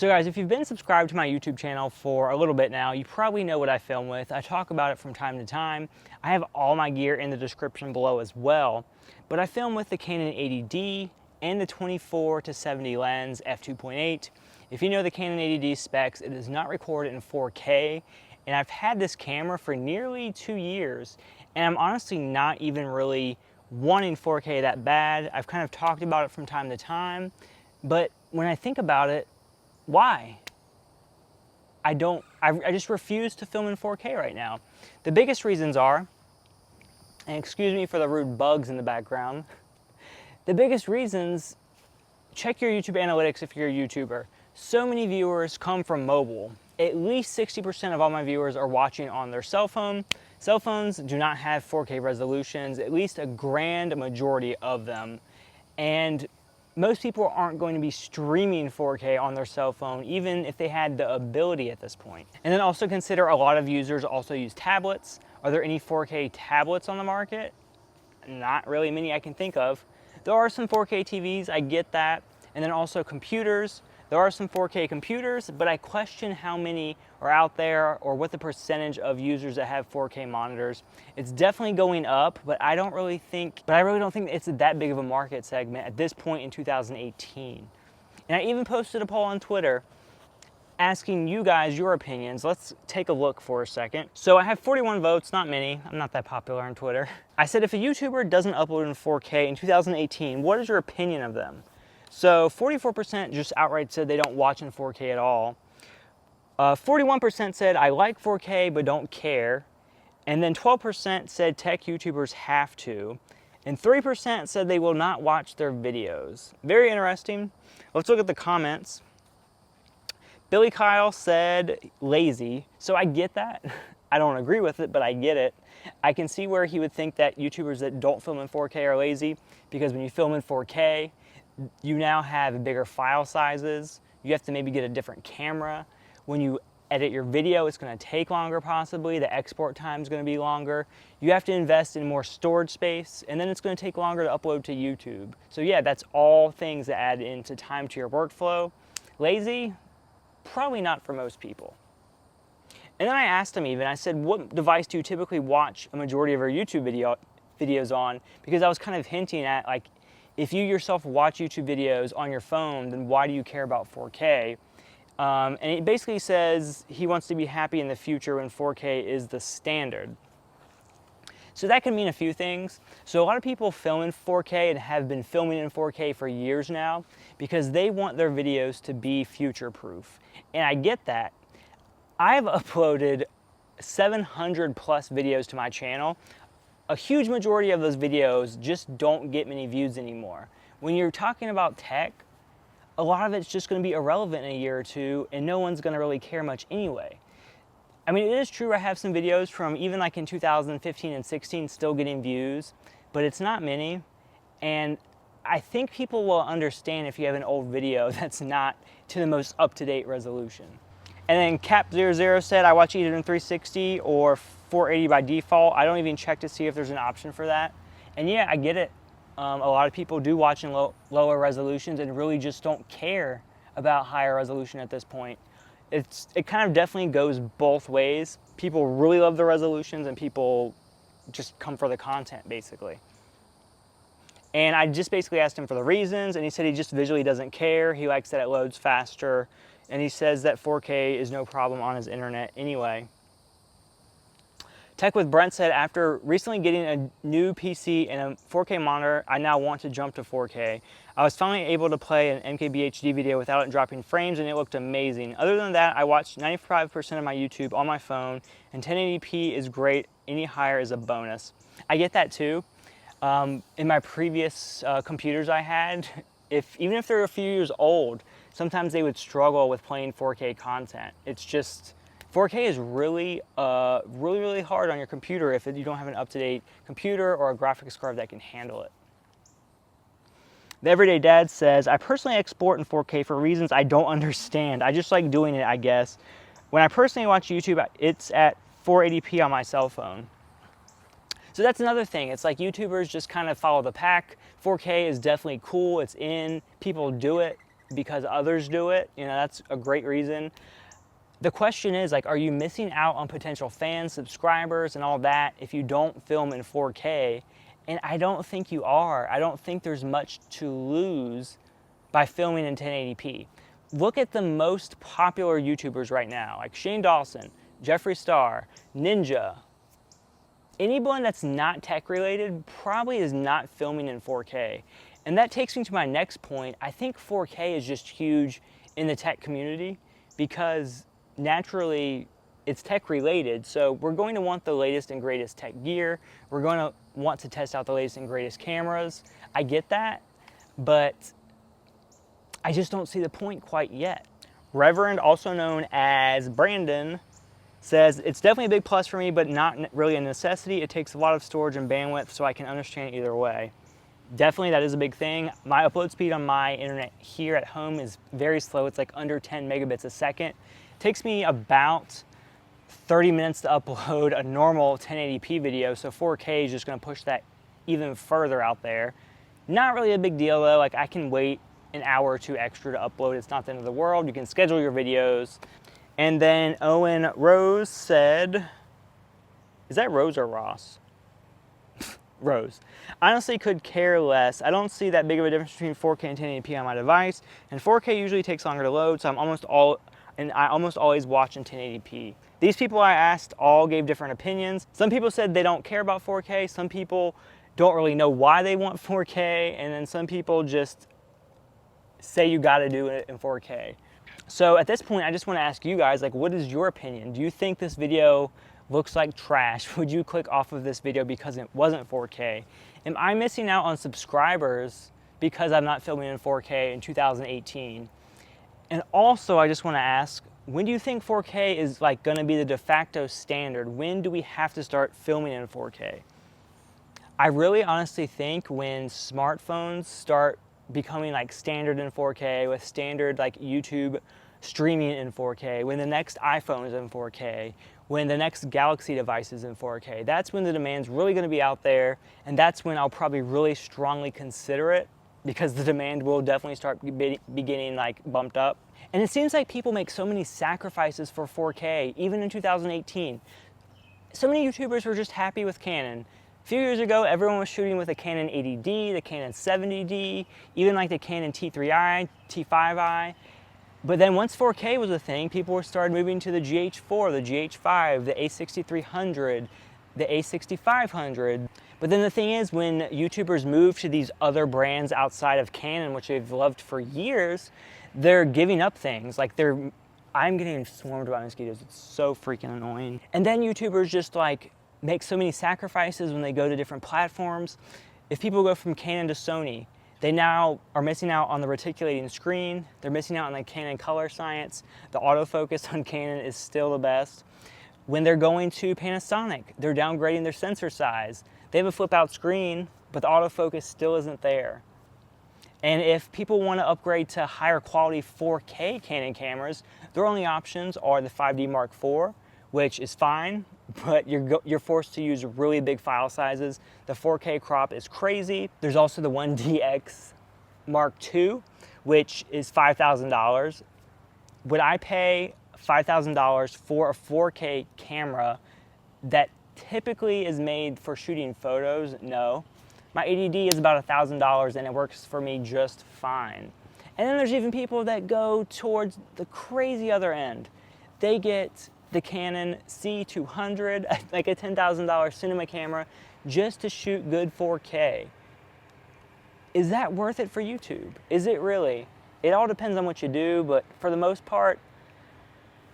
So guys, if you've been subscribed to my YouTube channel for a little bit now, you probably know what I film with. I talk about it from time to time. I have all my gear in the description below as well, but I film with the Canon 80D and the 24-70 lens f2.8. If you know the Canon 80D specs, it does not record in 4K, and I've had this camera for nearly 2 years, and I'm honestly not even really wanting 4K that bad. I've kind of talked about it from time to time, but when I think about it, why? I just refuse to film in 4K right now. The biggest reasons are, and excuse me for the rude bugs in the background, the biggest reasons, check your YouTube analytics if you're a YouTuber. So many viewers come from mobile. At least 60% of all my viewers are watching on their cell phone. Cell phones do not have 4K resolutions, at least a grand majority of them. And most people aren't going to be streaming 4K on their cell phone, even if they had the ability at this point. And then also consider a lot of users also use tablets. Are there any 4K tablets on the market? Not really many I can think of. There are some 4K TVs, I get that. And then also computers. There are some 4K computers, but I question how many are out there or what the percentage of users that have 4K monitors. It's definitely going up, but I really don't think it's that big of a market segment at this point in 2018. And I even posted a poll on Twitter asking you guys your opinions. Let's take a look for a second. So I have 41 votes, not many. I'm not that popular on Twitter. I said, if a YouTuber doesn't upload in 4K in 2018, what is your opinion of them? So 44% just outright said they don't watch in 4K at all. 41% said, I like 4K but don't care. And then 12% said tech YouTubers have to. And 3% said they will not watch their videos. Very interesting. Let's look at the comments. Billy Kyle said lazy. So I get that. I don't agree with it, but I get it. I can see where he would think that YouTubers that don't film in 4K are lazy, because when you film in 4K, you now have bigger file sizes. You have to maybe get a different camera. When you edit your video, it's going to take longer possibly. The export time is going to be longer. You have to invest in more storage space, and then it's going to take longer to upload to YouTube. So yeah, that's all things that add into time to your workflow. Lazy? Probably not for most people. And then I asked him even, I said, what device do you typically watch a majority of your YouTube videos on? Because I was kind of hinting at, like, if you yourself watch YouTube videos on your phone, then why do you care about 4K? And it basically says he wants to be happy in the future when 4K is the standard. So that can mean a few things. So a lot of people film in 4K and have been filming in 4K for years now because they want their videos to be future-proof. And I get that. I've uploaded 700 plus videos to my channel. A huge majority of those videos just don't get many views anymore. When you're talking about tech, a lot of it's just going to be irrelevant in a year or two, and no one's going to really care much anyway. I mean, it is true I have some videos from even like in 2015 and 16 still getting views, but it's not many. And I think people will understand if you have an old video that's not to the most up-to-date resolution. And then Cap00 said, I watch either in 360 or 480 by default. I don't even check to see if there's an option for that. And yeah, I get it. A lot of people do watch in lower resolutions and really just don't care about higher resolution at this point. It kind of definitely goes both ways. People really love the resolutions and people just come for the content, basically. And I just basically asked him for the reasons, and he said he just visually doesn't care. He likes that it loads faster, and he says that 4K is no problem on his internet anyway. Tech with Brent said, after recently getting a new PC and a 4K monitor, I now want to jump to 4K. I was finally able to play an MKBHD video without it dropping frames, and it looked amazing. Other than that, I watched 95% of my YouTube on my phone, and 1080p is great. Any higher is a bonus. I get that too. In my previous computers I had, even if they're a few years old, sometimes they would struggle with playing 4K content. It's just, 4K is really hard on your computer if you don't have an up-to-date computer or a graphics card that can handle it. The Everyday Dad says, I personally export in 4K for reasons I don't understand. I just like doing it, I guess. When I personally watch YouTube, it's at 480p on my cell phone. So that's another thing. It's like YouTubers just kind of follow the pack. 4K is definitely cool. It's in. People do it. because others do it. You know, that's a great reason. The question is, like, are you missing out on potential fans, subscribers, and all that if you don't film in 4K? And I don't think you are. I don't think there's much to lose by filming in 1080p. Look at the most popular YouTubers right now, like Shane Dawson, Jeffree Star, Ninja. Anyone that's not tech related probably is not filming in 4K. And that takes me to my next point. I think 4K is just huge in the tech community because naturally it's tech related. So we're going to want the latest and greatest tech gear. We're going to want to test out the latest and greatest cameras. I get that, but I just don't see the point quite yet. Reverend, also known as Brandon, says, it's definitely a big plus for me, but not really a necessity. It takes a lot of storage and bandwidth, so I can understand either way. Definitely, that is a big thing. My upload speed on my internet here at home is very slow. It's like under 10 megabits a second. It takes me about 30 minutes to upload a normal 1080p video, so 4K is just gonna push that even further out there. Not really a big deal though. Like, I can wait an hour or two extra to upload. It's not the end of the world. You can schedule your videos. And then Owen Rose said, is that Rose or Ross? Rose. Honestly, could care less. I don't see that big of a difference between 4K and 1080p on my device, and 4K usually takes longer to load, so I almost always watch in 1080p. These people I asked all gave different opinions. Some people said they don't care about 4K. Some people don't really know why they want 4K, and then some people just say you got to do it in 4K. So at this point, I just want to ask you guys, like, what is your opinion? Do you think this video looks like trash? Would you click off of this video because it wasn't 4K? Am I missing out on subscribers because I'm not filming in 4K in 2018? And also, I just want to ask, when do you think 4K is like going to be the de facto standard? When do we have to start filming in 4K? I really honestly think when smartphones start becoming like standard in 4K, with standard like YouTube streaming in 4K, when the next iPhone is in 4K, when the next Galaxy device is in 4K, that's when the demand's really going to be out there, and that's when I'll probably really strongly consider it, because the demand will definitely start beginning like bumped up. And it seems like people make so many sacrifices for 4K, even in 2018. So many YouTubers were just happy with Canon. A few years ago, everyone was shooting with a Canon 80D, the Canon 70D, even like the Canon T3i, T5i. But then once 4K was a thing, people started moving to the GH4, the GH5, the A6300, the A6500. But then the thing is, when YouTubers move to these other brands outside of Canon, which they've loved for years, they're giving up things. Like I'm getting swarmed by mosquitoes. It's so freaking annoying. And then YouTubers just like make so many sacrifices when they go to different platforms. If people go from Canon to Sony, they now are missing out on the reticulating screen. They're missing out on the Canon color science. The autofocus on Canon is still the best. When they're going to Panasonic, they're downgrading their sensor size. They have a flip out screen, but the autofocus still isn't there. And if people want to upgrade to higher quality 4K Canon cameras, their only options are the 5D Mark IV, which is fine, but you're forced to use really big file sizes. The 4K crop is crazy. There's also the 1DX Mark II, which is $5,000. Would I pay $5,000 for a 4K camera that typically is made for shooting photos? No. My 80D is about $1,000 and it works for me just fine. And then there's even people that go towards the crazy other end. They get the Canon C200, like a $10,000 cinema camera, just to shoot good 4K. Is that worth it for YouTube? Is it really? It all depends on what you do, but for the most part,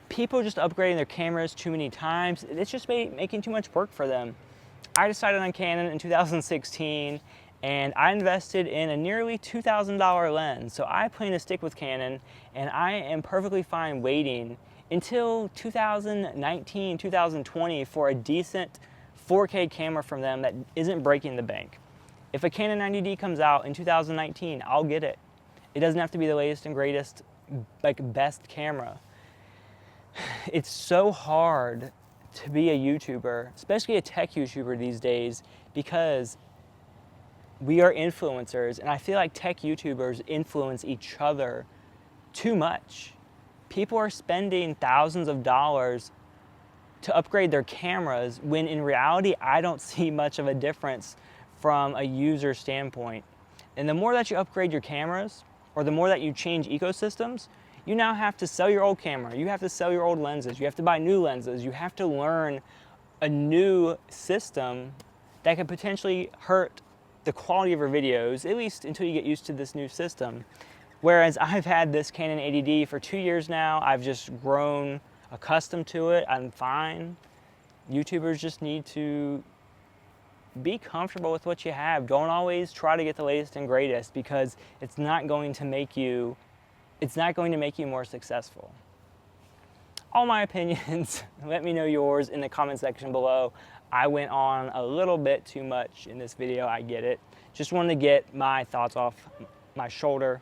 people are just upgrading their cameras too many times. It's just making too much work for them. I decided on Canon in 2016, and I invested in a nearly $2,000 lens. So I plan to stick with Canon, and I am perfectly fine waiting until 2019, 2020 for a decent 4K camera from them that isn't breaking the bank. If a Canon 90D comes out in 2019, I'll get it. It doesn't have to be the latest and greatest, like best camera. It's so hard to be a YouTuber, especially a tech YouTuber these days, because we are influencers, and I feel like tech YouTubers influence each other too much. People are spending thousands of dollars to upgrade their cameras when in reality I don't see much of a difference from a user standpoint. And the more that you upgrade your cameras, or the more that you change ecosystems, you now have to sell your old camera, you have to sell your old lenses, you have to buy new lenses, you have to learn a new system that could potentially hurt the quality of your videos, at least until you get used to this new system. Whereas I've had this Canon 80D for 2 years now, I've just grown accustomed to it, I'm fine. YouTubers just need to be comfortable with what you have. Don't always try to get the latest and greatest, because it's not going to make you more successful. All my opinions, let me know yours in the comment section below. I went on a little bit too much in this video, I get it. Just wanted to get my thoughts off my shoulder.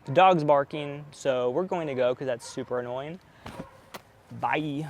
The dog's barking, so we're going to go because that's super annoying. Bye.